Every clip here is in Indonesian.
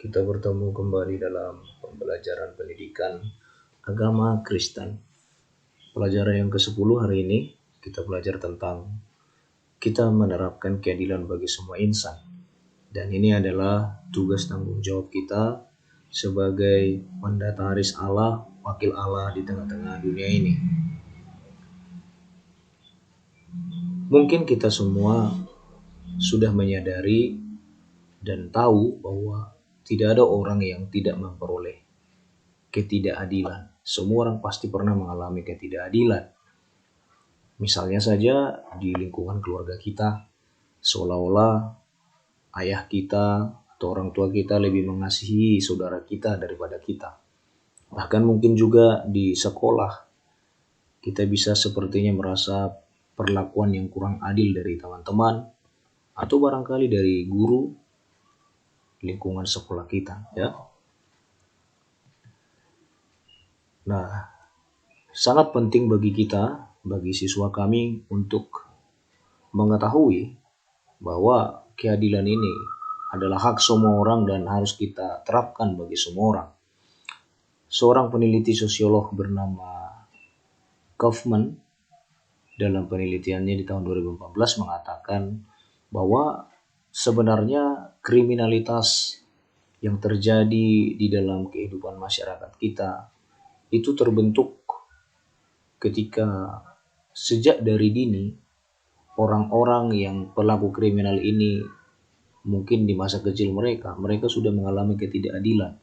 Kita bertemu kembali dalam pembelajaran pendidikan agama Kristen. Pelajaran yang ke-10 hari ini kita belajar tentang kita menerapkan keadilan bagi semua insan. Dan ini adalah tugas tanggung jawab kita sebagai mandataris Allah, wakil Allah di tengah-tengah dunia ini. Mungkin kita semua sudah menyadari dan tahu bahwa tidak ada orang yang tidak memperoleh ketidakadilan. Semua orang pasti pernah mengalami ketidakadilan. Misalnya saja di lingkungan keluarga kita, seolah-olah ayah kita atau orang tua kita lebih mengasihi saudara kita daripada kita. Bahkan mungkin juga di sekolah, kita bisa sepertinya merasa perlakuan yang kurang adil dari teman-teman atau barangkali dari guru lingkungan sekolah kita, ya. Nah, sangat penting bagi kita, bagi siswa kami untuk mengetahui bahwa keadilan ini adalah hak semua orang dan harus kita terapkan bagi semua orang. Seorang peneliti sosiolog bernama Kaufman dalam penelitiannya di tahun 2014 mengatakan bahwa sebenarnya kriminalitas yang terjadi di dalam kehidupan masyarakat kita itu terbentuk ketika sejak dari dini orang-orang yang pelaku kriminal ini mungkin di masa kecil mereka sudah mengalami ketidakadilan.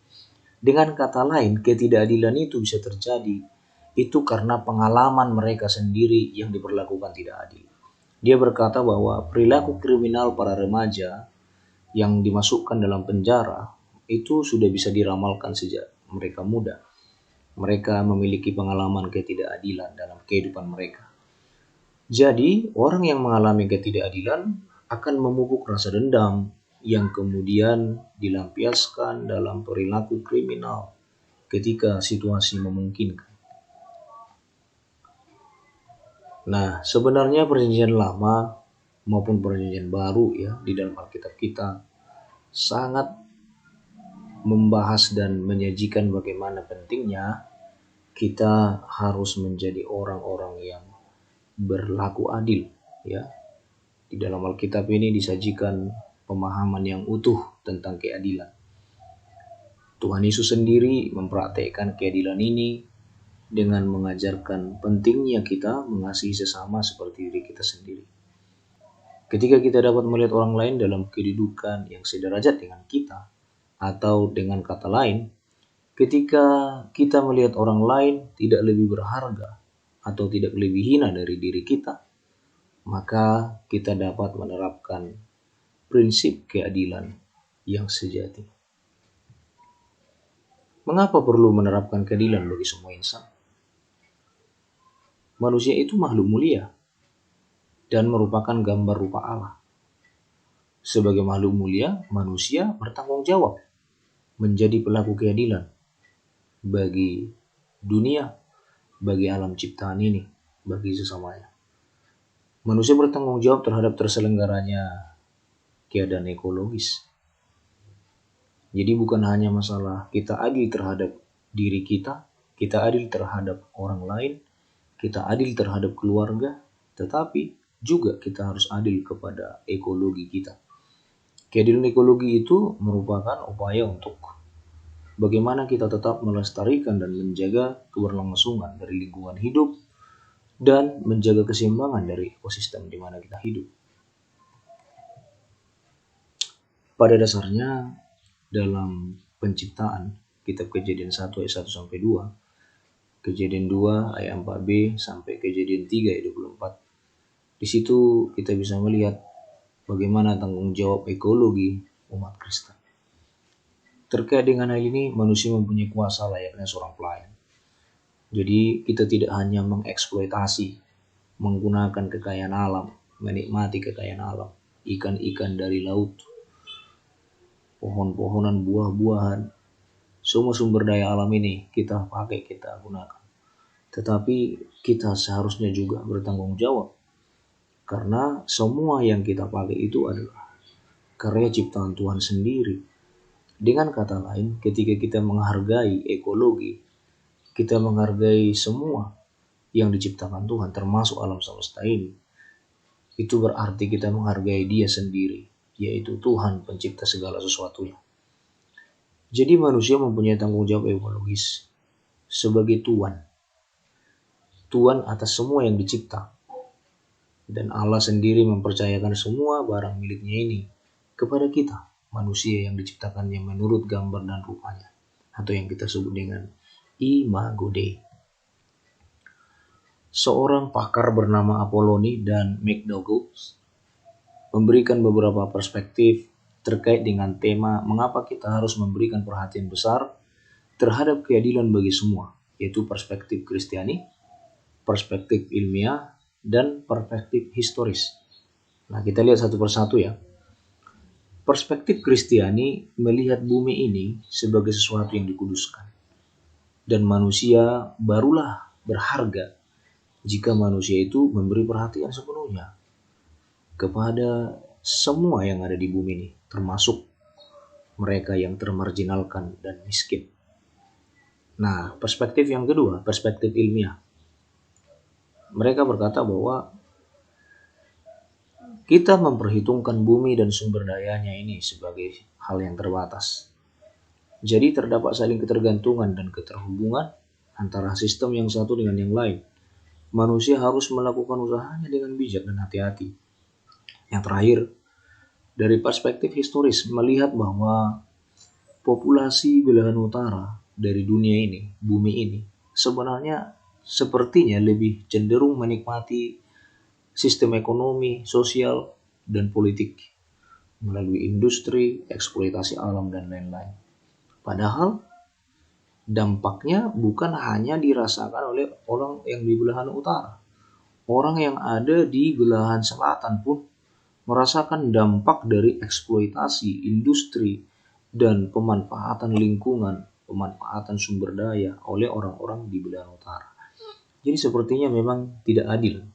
Dengan kata lain, ketidakadilan itu bisa terjadi itu karena pengalaman mereka sendiri yang diperlakukan tidak adil. Dia berkata bahwa perilaku kriminal para remaja yang dimasukkan dalam penjara itu sudah bisa diramalkan sejak mereka muda. Mereka memiliki pengalaman ketidakadilan dalam kehidupan mereka. Jadi, orang yang mengalami ketidakadilan akan memupuk rasa dendam yang kemudian dilampiaskan dalam perilaku kriminal ketika situasi memungkinkan. Nah, sebenarnya perjanjian lama maupun perjanjian baru ya di dalam Alkitab kita sangat membahas dan menyajikan bagaimana pentingnya kita harus menjadi orang-orang yang berlaku adil ya. Di dalam Alkitab ini disajikan pemahaman yang utuh tentang keadilan. Tuhan Yesus sendiri mempraktekkan keadilan ini dengan mengajarkan pentingnya kita mengasihi sesama seperti diri kita sendiri. Ketika kita dapat melihat orang lain dalam kedudukan yang sederajat dengan kita, atau dengan kata lain, ketika kita melihat orang lain tidak lebih berharga atau tidak lebih hina dari diri kita, maka kita dapat menerapkan prinsip keadilan yang sejati. Mengapa perlu menerapkan keadilan bagi semua insan? Manusia itu makhluk mulia dan merupakan gambar rupa Allah. Sebagai makhluk mulia, manusia bertanggung jawab menjadi pelaku keadilan bagi dunia, bagi alam ciptaan ini, bagi sesamanya. Manusia bertanggung jawab terhadap terselenggaranya keadaan ekologis. Jadi bukan hanya masalah kita adil terhadap diri kita adil terhadap orang lain, kita adil terhadap keluarga, tetapi juga kita harus adil kepada ekologi kita. Keadilan ekologi itu merupakan upaya untuk bagaimana kita tetap melestarikan dan menjaga keberlangsungan dari lingkungan hidup dan menjaga keseimbangan dari ekosistem di mana kita hidup. Pada dasarnya dalam penciptaan, kitab Kejadian 1 ayat 1 sampai 2, Kejadian 2 ayat 4b sampai Kejadian 3 ayat 24. Di situ kita bisa melihat bagaimana tanggung jawab ekologi umat Kristen. Terkait dengan hal ini, manusia mempunyai kuasa layaknya seorang pelayan. Jadi kita tidak hanya mengeksploitasi, menggunakan kekayaan alam, menikmati kekayaan alam, ikan-ikan dari laut, pohon-pohonan, buah-buahan, semua sumber daya alam ini kita pakai, kita gunakan. Tetapi kita seharusnya juga bertanggung jawab. Karena semua yang kita pakai itu adalah karya ciptaan Tuhan sendiri. Dengan kata lain, ketika kita menghargai ekologi, kita menghargai semua yang diciptakan Tuhan, termasuk alam semesta ini, itu berarti kita menghargai Dia sendiri, yaitu Tuhan pencipta segala sesuatunya. Jadi manusia mempunyai tanggung jawab ekologis sebagai Tuhan atas semua yang dicipta. Dan Allah sendiri mempercayakan semua barang miliknya ini kepada kita, manusia yang diciptakannya menurut gambar dan rupanya, atau yang kita sebut dengan Imago Dei. Seorang pakar bernama Apolloni dan McDougall memberikan beberapa perspektif terkait dengan tema mengapa kita harus memberikan perhatian besar terhadap keadilan bagi semua, yaitu perspektif Kristiani, perspektif ilmiah, dan perspektif historis. Nah, kita lihat satu persatu ya. Perspektif Kristiani melihat bumi ini sebagai sesuatu yang dikuduskan. Dan manusia barulah berharga jika manusia itu memberi perhatian sepenuhnya kepada semua yang ada di bumi ini, termasuk mereka yang termarginalkan dan miskin. Nah, perspektif yang kedua, perspektif ilmiah. Mereka berkata bahwa kita memperhitungkan bumi dan sumber dayanya ini sebagai hal yang terbatas. Jadi terdapat saling ketergantungan dan keterhubungan antara sistem yang satu dengan yang lain. Manusia harus melakukan usahanya dengan bijak dan hati-hati. Yang terakhir, dari perspektif historis melihat bahwa populasi belahan utara dari dunia ini, bumi ini, sebenarnya sepertinya lebih cenderung menikmati sistem ekonomi, sosial, dan politik melalui industri, eksploitasi alam, dan lain-lain. Padahal dampaknya bukan hanya dirasakan oleh orang yang di belahan utara. Orang yang ada di belahan selatan pun merasakan dampak dari eksploitasi, industri, dan pemanfaatan lingkungan, pemanfaatan sumber daya oleh orang-orang di belahan utara. Jadi sepertinya memang tidak adil.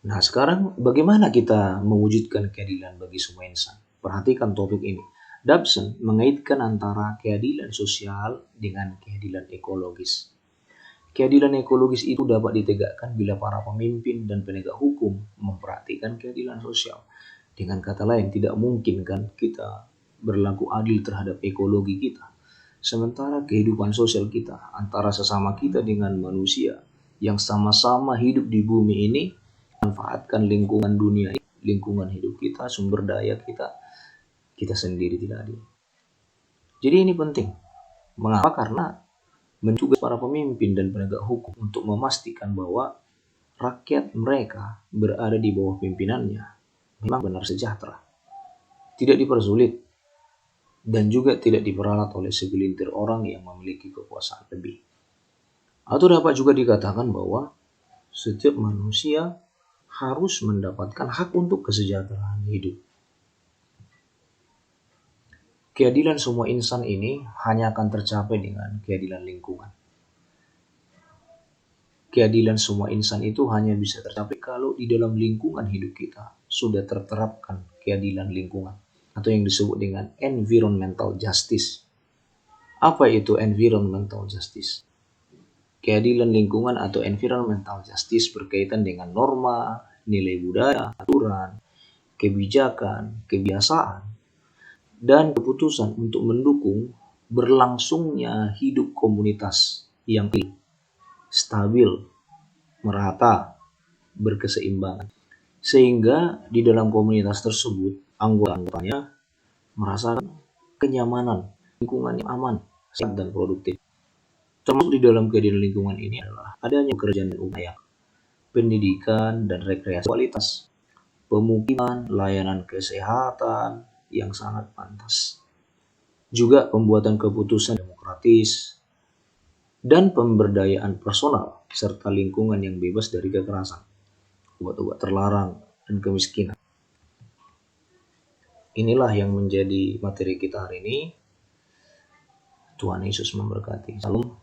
Nah, sekarang bagaimana kita mewujudkan keadilan bagi semua insan? Perhatikan topik ini. Dobson mengaitkan antara keadilan sosial dengan keadilan ekologis. Keadilan ekologis itu dapat ditegakkan bila para pemimpin dan penegak hukum memperhatikan keadilan sosial. Dengan kata lain, tidak mungkin kan kita berlaku adil terhadap ekologi kita. Sementara kehidupan sosial kita antara sesama kita dengan manusia yang sama-sama hidup di bumi ini, manfaatkan lingkungan dunia, lingkungan hidup kita, sumber daya kita sendiri tidak adil. Jadi ini penting. Mengapa? Karena mentugas para pemimpin dan penegak hukum untuk memastikan bahwa rakyat mereka berada di bawah pimpinannya memang benar sejahtera, tidak dipersulit, dan juga tidak diperalat oleh segelintir orang yang memiliki kekuasaan lebih. Atau dapat juga dikatakan bahwa setiap manusia harus mendapatkan hak untuk kesejahteraan hidup. Keadilan semua insan ini hanya akan tercapai dengan keadilan lingkungan. Keadilan semua insan itu hanya bisa tercapai kalau di dalam lingkungan hidup kita sudah terterapkan keadilan lingkungan, atau yang disebut dengan environmental justice. Apa itu environmental justice? Keadilan lingkungan atau environmental justice berkaitan dengan norma, nilai budaya, aturan, kebijakan, kebiasaan, dan keputusan untuk mendukung berlangsungnya hidup komunitas yang stabil, merata, berkeseimbangan. Sehingga di dalam komunitas tersebut, anggota-anggotanya merasakan kenyamanan, lingkungan yang aman, sehat, dan produktif. Termasuk di dalam keadilan lingkungan ini adalah adanya pekerjaan dan upaya, pendidikan dan rekreasi kualitas, pemukiman, layanan kesehatan yang sangat pantas. Juga pembuatan keputusan demokratis dan pemberdayaan personal serta lingkungan yang bebas dari kekerasan, obat-obat terlarang, dan kemiskinan. Inilah yang menjadi materi kita hari ini. Tuhan Yesus memberkati. Salam.